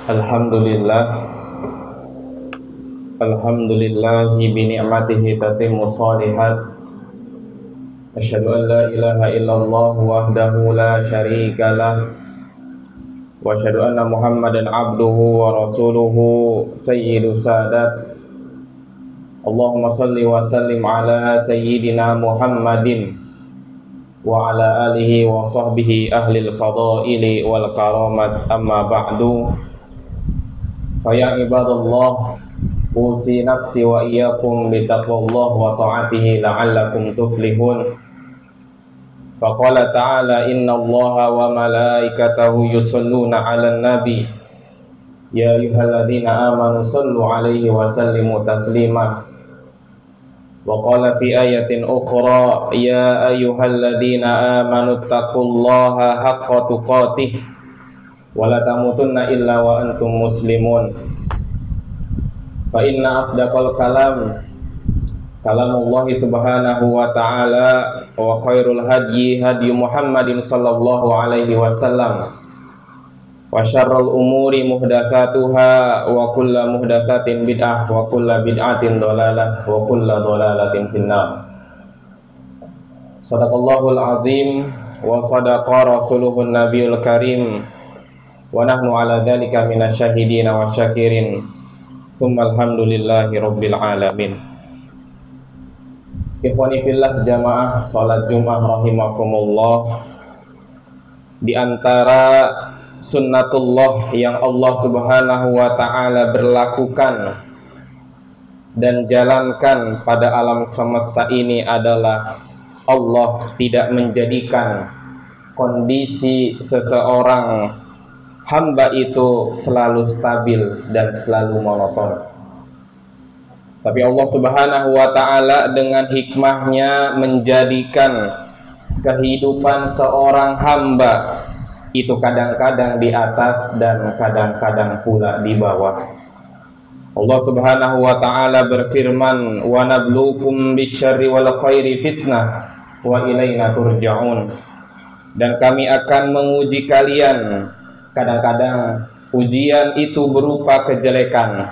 Alhamdulillah, Alhamdulillahi bi ni'matihi tatimmu shalihat. Asyhadu an la ilaha illallah wahdahu la syarikalah, wa asyhadu anna Muhammadan abduhu wa rasuluhu sayyidus sadat. Allahumma salli wa sallim ala sayyidina Muhammadin wa ala alihi wa sahbihi ahlil fadaili wal karamat, amma ba'du. Faya ibadallah, usi nafsi wa iyyakum bitaqwallah wa ta'atihi la'allakum tuflihun. Faqala ta'ala, innallaha wa malaikatahu yusalluna 'alan nabi ya ayyuhalladzina amanu sallu 'alaihi wa sallimu taslima. Wa qala fi ayatin ukhra, ya ayyuhalladzina amanu taqullaha haqqa tuqatih wa la tamutunna illa wa antum muslimun. Fa inna asdaqal kalam kalamullah subhanahu wa ta'ala, wa khairul hadyi hadyu Muhammadin sallallahu alaihi wasallam, wa syarrul umuri muhdatsatuha, wa kullu muhdatsatin bid'ah, wa kullu bid'atin dhalalah, wa kullu dhalalatin finnar. Shadaqallahul azim wa shadaqa rasuluhun nabiyul karim, wa nahnu ala dzalika minasyahidin wa syakirin. Tsumma alhamdulillahi rabbil alamin. Ikhwani fillah jamaah salat Jumat rahimakumullah, di antara sunnatullah yang Allah subhanahu wa ta'ala berlakukan dan jalankan pada alam semesta ini adalah Allah tidak menjadikan kondisi seseorang hamba itu selalu stabil dan selalu monoton. Tapi Allah subhanahu wa ta'ala dengan hikmahnya menjadikan kehidupan seorang hamba itu kadang-kadang di atas dan kadang-kadang pula di bawah. Allah subhanahu wa ta'ala berfirman, wa nabluukum bisyarri wal khairi fitnah wa ilaina turja'un. Dan kami akan menguji kalian. Kadang-kadang ujian itu berupa kejelekan,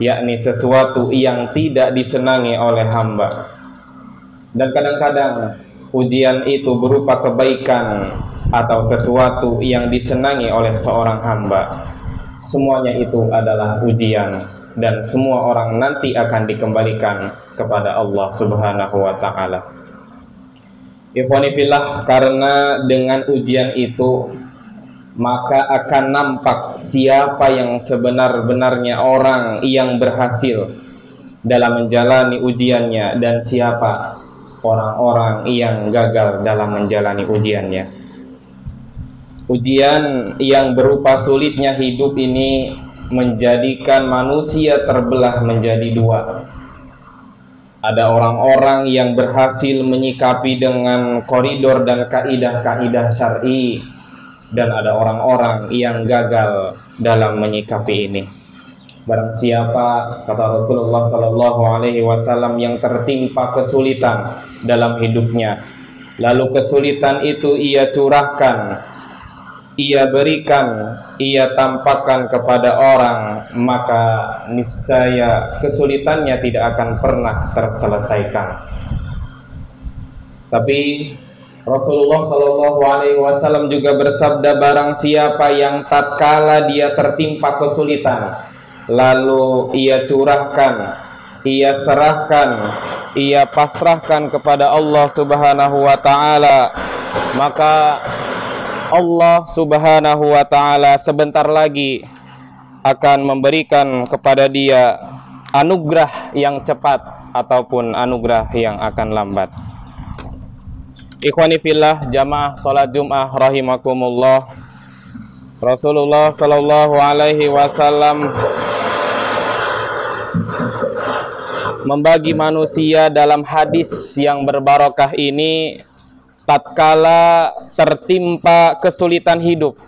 yakni sesuatu yang tidak disenangi oleh hamba. Dan kadang-kadang ujian itu berupa kebaikan atau sesuatu yang disenangi oleh seorang hamba. Semuanya itu adalah ujian, dan semua orang nanti akan dikembalikan kepada Allah subhanahu wa ta'ala. Ikhwani fillah, karena dengan ujian itu maka akan nampak siapa yang sebenar-benarnya orang yang berhasil dalam menjalani ujiannya dan siapa orang-orang yang gagal dalam menjalani ujiannya. Ujian yang berupa sulitnya hidup ini menjadikan manusia terbelah menjadi dua. Ada orang-orang yang berhasil menyikapi dengan koridor dan kaidah-kaidah syar'i, dan ada orang-orang yang gagal dalam menyikapi ini. Barang siapa, kata Rasulullah sallallahu alaihi wasallam, yang tertimpa kesulitan dalam hidupnya, lalu kesulitan itu ia curahkan, ia berikan, ia tampakkan kepada orang, maka niscaya kesulitannya tidak akan pernah terselesaikan. Tapi Rasulullah Shallallahu Alaihi Wasallam juga bersabda, barang siapa yang tatkala dia tertimpa kesulitan, lalu ia curahkan, ia serahkan, ia pasrahkan kepada Allah Subhanahu Wa Taala, maka Allah Subhanahu Wa Taala sebentar lagi akan memberikan kepada dia anugerah yang cepat ataupun anugerah yang akan lambat. Ikhwani fillah jamaah salat Jumat rahimakumullah, Rasulullah sallallahu alaihi wasallam membagi manusia dalam hadis yang berbarokah ini tatkala tertimpa kesulitan hidup.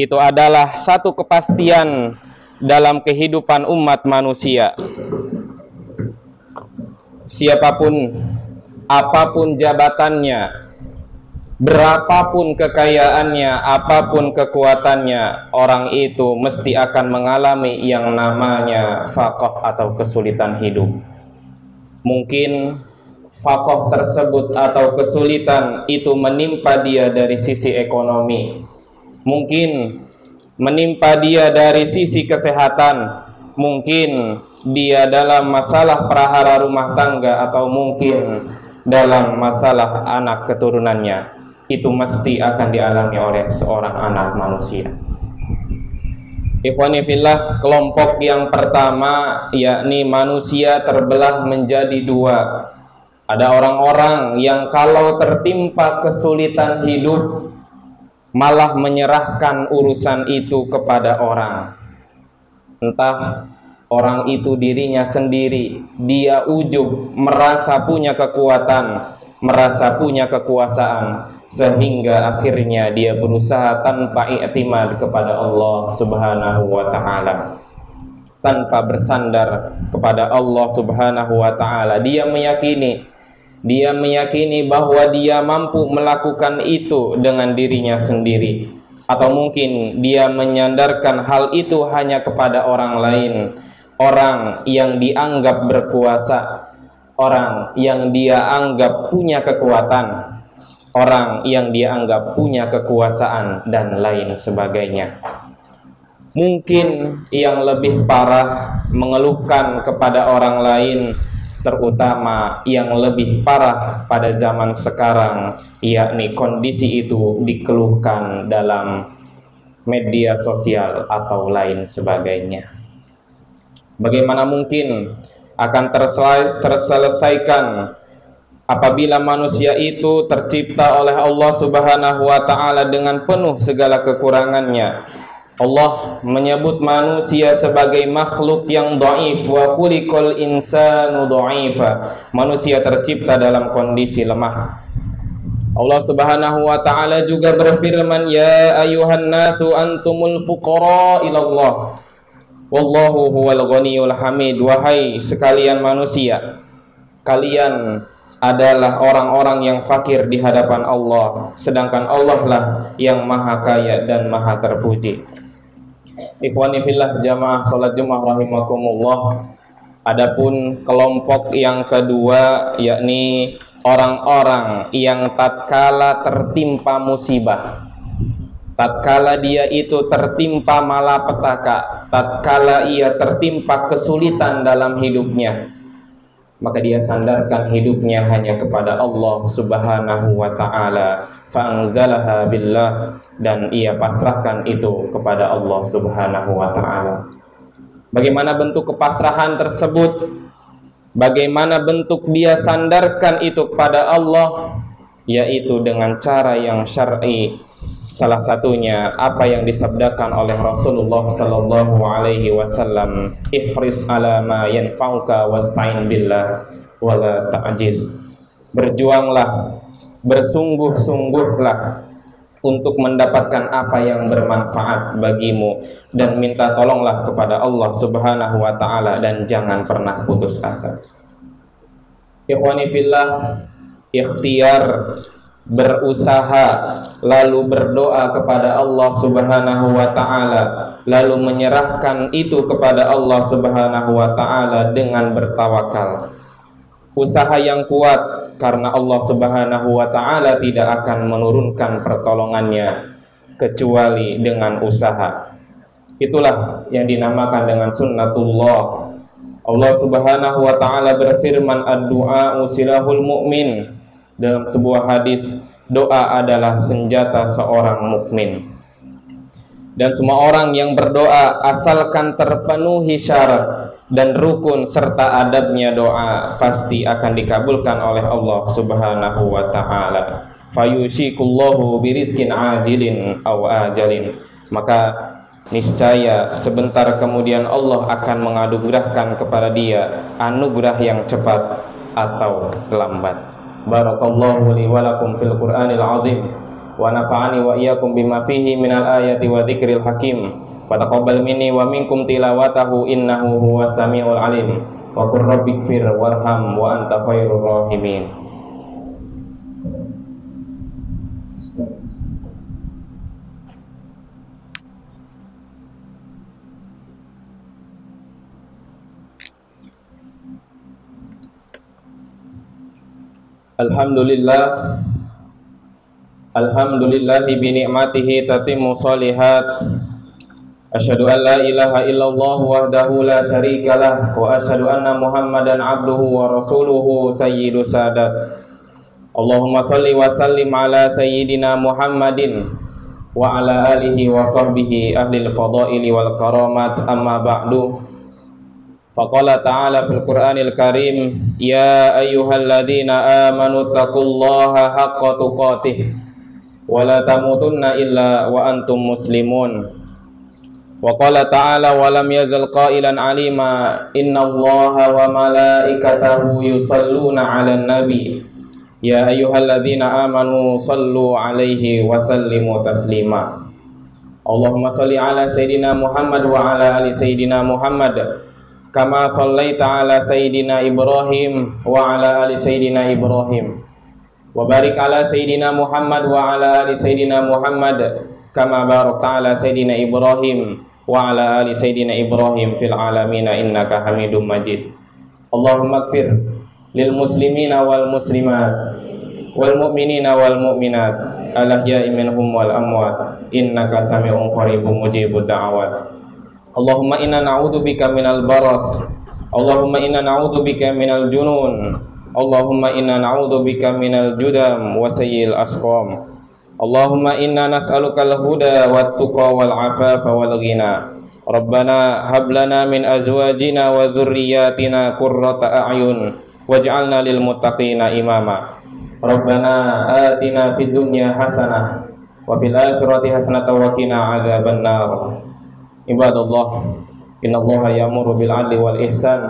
Itu adalah satu kepastian dalam kehidupan umat manusia. Siapapun, apapun jabatannya, Berapapun kekayaannya, apapun kekuatannya, orang itu mesti akan mengalami yang namanya faqah atau kesulitan hidup. Mungkin faqah tersebut atau kesulitan itu menimpa dia dari sisi ekonomi, mungkin menimpa dia dari sisi kesehatan, mungkin dia dalam masalah prahara rumah tangga, atau mungkin dalam masalah anak keturunannya. Itu mesti akan dialami oleh seorang anak manusia. Ikhwani fillah, kelompok yang pertama yakni manusia terbelah menjadi dua. Ada orang-orang yang kalau tertimpa kesulitan hidup malah menyerahkan urusan itu kepada orang. Entah orang itu dirinya sendiri, dia ujub, merasa punya kekuatan, merasa punya kekuasaan, sehingga akhirnya dia berusaha tanpa i'timad kepada Allah Subhanahu wa ta'ala, tanpa bersandar kepada Allah Subhanahu wa ta'ala. Dia meyakini bahwa dia mampu melakukan itu dengan dirinya sendiri, atau mungkin dia menyandarkan hal itu hanya kepada orang lain, orang yang dianggap berkuasa, orang yang dia anggap punya kekuatan, orang yang dia anggap punya kekuasaan, dan lain sebagainya. Mungkin yang lebih parah mengeluhkan kepada orang lain, terutama yang lebih parah pada zaman sekarang, yakni kondisi itu dikeluhkan dalam media sosial atau lain sebagainya. Bagaimana mungkin akan terselesaikan apabila manusia itu tercipta oleh Allah Subhanahu wa ta'ala dengan penuh segala kekurangannya? Allah menyebut manusia sebagai makhluk yang dhaif, wa khuliqal insanu dha'ifa. Manusia tercipta dalam kondisi lemah. Allah Subhanahu wa ta'ala juga berfirman, ya ayuhan nasu antumul fuqara ilallah wallahu huwal ghaniyul hamid. Wahai sekalian manusia, kalian adalah orang-orang yang fakir di hadapan Allah, sedangkan Allah lah yang maha kaya dan maha terpuji. Ikhwani fillah, jamaah salat Jumat rahimakumullah. Adapun kelompok yang kedua yakni orang-orang yang tatkala tertimpa musibah, tatkala dia itu tertimpa malapetaka, tatkala ia tertimpa kesulitan dalam hidupnya, maka dia sandarkan hidupnya hanya kepada Allah Subhanahu wa ta'ala, fa'anzalaha billah, dan ia pasrahkan itu kepada Allah Subhanahu wa ta'ala. Bagaimana bentuk kepasrahan tersebut? Bagaimana bentuk dia sandarkan itu kepada Allah? Yaitu dengan cara yang syar'i. Salah satunya apa yang disabdakan oleh Rasulullah sallallahu alaihi wasallam, ihris ala ma yanfa'uka wasta'in billah wala ta'jiz. Berjuanglah, bersungguh-sungguhlah untuk mendapatkan apa yang bermanfaat bagimu, dan minta tolonglah kepada Allah Subhanahu wa ta'ala, dan jangan pernah putus asa. Ikhwani fillah, ikhtiar, berusaha, lalu berdoa kepada Allah Subhanahu wa ta'ala, lalu menyerahkan itu kepada Allah Subhanahu wa ta'ala dengan bertawakal. Usaha yang kuat, karena Allah Subhanahu wa ta'ala tidak akan menurunkan pertolongannya kecuali dengan usaha. Itulah yang dinamakan dengan sunnatullah. Allah Subhanahu wa ta'ala berfirman, ad-du'a'u silahul mu'min. Dalam sebuah hadis, doa adalah senjata seorang mukmin. Dan semua orang yang berdoa, asalkan terpenuhi syarat dan rukun serta adabnya doa, pasti akan dikabulkan oleh Allah Subhanahu wa ta'ala. Fayushikullahu birizkin ajilin aw ajalin. Maka niscaya sebentar kemudian Allah akan menganugerahkan kepada dia anugerah yang cepat atau lambat. Barakallahu li wa lakum fil Qur'anil azim, wa nafa'ani wa iyyakum bima fihi minal ayati wa dzikril hakim. Wa taqabbal minni wa minkum tilawatahu innahu huwas samiul alim. Wa qur rabbighfir warham wa anta khairur rahimin. Alhamdulillah, alhamdulillahi bi ni'matihi tatimmu shalihat. Asyhadu an la ilaha illallah wahdahu la syarikalah wa asyhadu anna Muhammadan abduhu wa rasuluhu sayyidus sadat. Allahumma shalli wa sallim ala sayyidina Muhammadin wa ala alihi wa sahbihi ahlil fadaili wal karamat, amma ba'du. Faqala ta'ala fil Qur'anil Karim, ya ayyuhalladzina amanu taqullaha haqqa tuqatih wa la tamutunna illa wa antum muslimun. Wa qala ta'ala wa lam yazal qailan alima, innallaha wa malaikatahu yusalluna 'alan nabi ya ayyuhalladzina amanu sallu 'alaihi wa sallimu taslima. Allahumma shalli ala sayyidina Muhammad wa ala ali sayyidina Muhammad kama shallaita ala sayyidina Ibrahim wa ala ali sayyidina Ibrahim wa barik ala sayyidina Muhammad wa ala ali sayyidina Muhammad kama barakta ala sayyidina Ibrahim wa ala ali sayyidina Ibrahim fil alamin innaka Hamidum Majid. Allahumma ighfir lil muslimina wal muslimat wal mu'minina wal mu'minat al ahya'i minhum wal amwat innaka sami'un qaribun mujibud da'awat. Allahumma inna na'udzubika minal baras, Allahumma inna na'udzubika minal junun, Allahumma inna na'udzubika minal judam wa sayyil asqam. Allahumma inna nas'alukal huda wat tuqa wal afafa wal ghina. Rabbana hab lana min azwajina wa dhurriyyatina qurrata a'yun waj'alna lil muttaqina imama. Rabbana atina fid dunya hasanah wa fil akhirati hasanatan wa qina adzaban nar. Ibadallah, innallaha ya'muru bil 'adli wal ihsan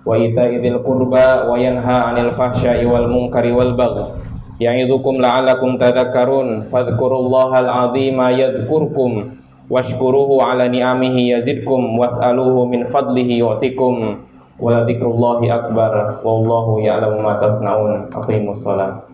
wa ita'i dzil qurba wa yanha 'anil fahsya'i wal munkari wal baghi ya'idzukum la'allakum tadhakkarun. Fadhkurullahal 'azima yadhkurkum washkuruhu 'ala ni'amihi yazidkum was'aluhu min fadlihi yu'tikum wa la dzikrullahi akbar wallahu ya'lamu ma tasna'un. Aqimus shalah.